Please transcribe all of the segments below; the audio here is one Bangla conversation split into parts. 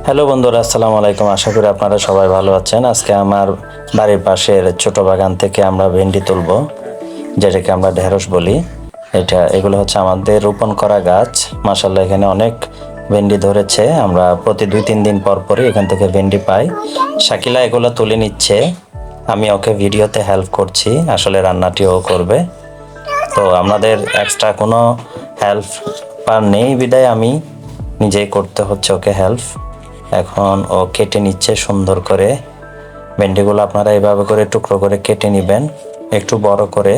হ্যালো বন্ধুরা, আসসালামু আলাইকুম। আশা করি আপনারা সবাই ভালো আছেন। আজকে আমার বাড়ির পাশের ছোট বাগান থেকে আমরা ভেন্ডি তুলবো, যেটাকে আমরা ঢেঁড়স বলি। এগুলো হচ্ছে আমাদের রোপণ করা গাছ। মাশাআল্লাহ, এখানে অনেক ভেন্ডি ধরেছে। আমরা প্রতি 2-3 দিন পর পরই এখান থেকে ভেন্ডি পাই। শাকিলা এগুলো তুলে নিচ্ছে, আমি ওকে ভিডিওতে হেল্প করছি। আসলে রান্নাটিও করবে, তো আমাদের এক্সট্রা কোনো হেল্প নেই, বিদায় আমি নিজেই করতে হচ্ছে ওকে হেল্প। এখন ও কেটে নিচ্ছে সুন্দর করে ভেন্ডিগুলো। আপনারা এভাবে করে টুকরো করে কেটে নেবেন, একটু বড় করে।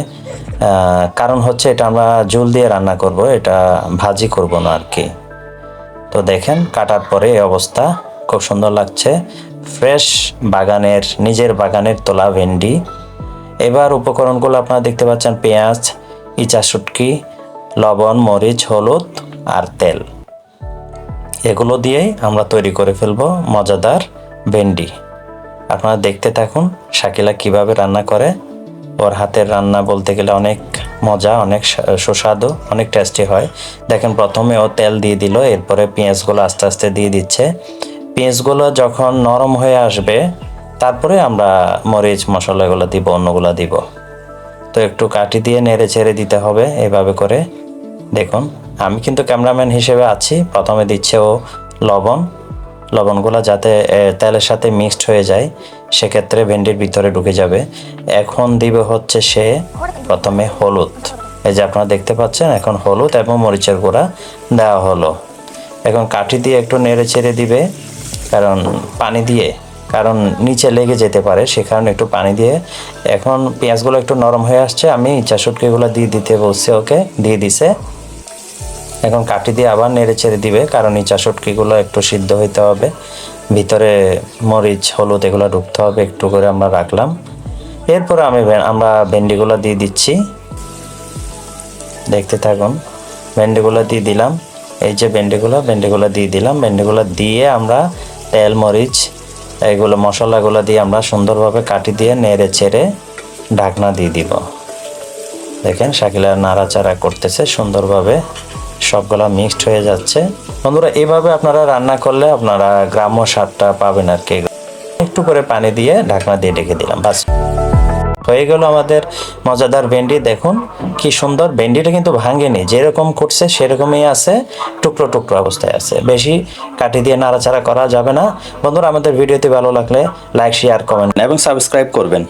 কারণ হচ্ছে এটা আমরা ঝোল দিয়ে রান্না করব, এটা ভাজি করব না আর কি। তো দেখেন, কাটার পরে এই অবস্থা, খুব সুন্দর লাগছে। ফ্রেশ বাগানের, নিজের বাগানের তোলা ভেন্ডি। এবার উপকরণগুলো আপনারা দেখতে পাচ্ছেন: পেঁয়াজ, ইচা শুটকি, লবণ, মরিচ, হলুদ আর তেল। এগুলো দিয়েই আমরা তৈরি করে ফেলবো মজাদার ভেন্ডি। আপনারা দেখতে থাকুন শাকিলা কিভাবে রান্না করে। ওর হাতের রান্না বলতে গেলে অনেক মজা, অনেক সুস্বাদু, অনেক টেস্টি হয়। দেখেন, প্রথমে ও তেল দিয়ে দিল, এরপরে পেঁয়াজগুলো আস্তে আস্তে দিয়ে দিচ্ছে। পেঁয়াজগুলো যখন নরম হয়ে আসবে, তারপরে আমরা মরিচ মশলাগুলো দিব, অন্যগুলো দিব। তো একটু কাঠি দিয়ে নেড়ে ছেড়ে দিতে হবে এভাবে করে। দেখুন, আমি কিন্তু ক্যামেরাম্যান হিসেবে আছি। প্রথমে দিচ্ছে ও লবণগুলো যাতে তেলের সাথে মিক্সড হয়ে যায়, সেক্ষেত্রে ভেন্ডির ভিতরে ঢুকে যাবে। এখন দিবে হচ্ছে সে প্রথমে হলুদ। এই যে আপনারা দেখতে পাচ্ছেন, এখন হলুদ এবং মরিচের গুঁড়া দেওয়া হলো। এখন কাঠি দিয়ে একটু নেড়ে ছেড়ে দিবে, কারণ পানি দিয়ে, কারণ নিচে লেগে যেতে পারে, সে কারণে একটু পানি দিয়ে। এখন পেঁয়াজগুলো একটু নরম হয়ে আসছে, আমি ইচা শুটকিগুলো দিয়ে দিতে বলছি, ওকে দিয়ে দিছে। এখন কাঠি দিয়ে আবার নেড়ে ছেড়ে দিবে, কারণ ইচা শুটকিগুলো একটু সিদ্ধ হইতে হবে, ভিতরে মরিচ হলুদ এগুলো ঢুকতে হবে। একটু করে আমরা রাখলাম। এরপরে আমরা ভেন্ডিগুলো দিয়ে দিচ্ছি, দেখতে থাকুন। ভেন্ডিগুলো দিয়ে দিলাম, এই যে ভেন্ডিগুলো দিয়ে দিলাম। ভেন্ডিগুলো দিয়ে আমরা তেল, মরিচ, এইগুলো মশলাগুলো দিয়ে আমরা সুন্দরভাবে কাঠি দিয়ে নেড়ে ছেড়ে ঢাকনা দিয়ে দিব। দেখেন, শাকিলা নাড়াচাড়া করতেছে সুন্দরভাবে, সবগুলা মিক্সড হয়ে যাচ্ছে। বন্ধুরা, এইভাবে আপনারা রান্না করলে আপনারা গ্রাম্য স্বাদটা পাবেন আর কি। একটু করে পানি দিয়ে ঢাকনা দিয়ে ঢেকে দিলাম, বাস হয়ে গেল আমাদের মজাদার ভেন্ডি। দেখুন কি সুন্দর, ভেন্ডিটা কিন্তু ভাঙেনি, যেরকম করছে সেরকমই আছে, টুকরো টুকরো অবস্থায় আছে। বেশি কাঠি দিয়ে নাড়াচাড়া করা যাবে না। বন্ধুরা, আমাদের ভিডিওটি ভালো লাগলে লাইক, শেয়ার, কমেন্ট এবং সাবস্ক্রাইব করবেন।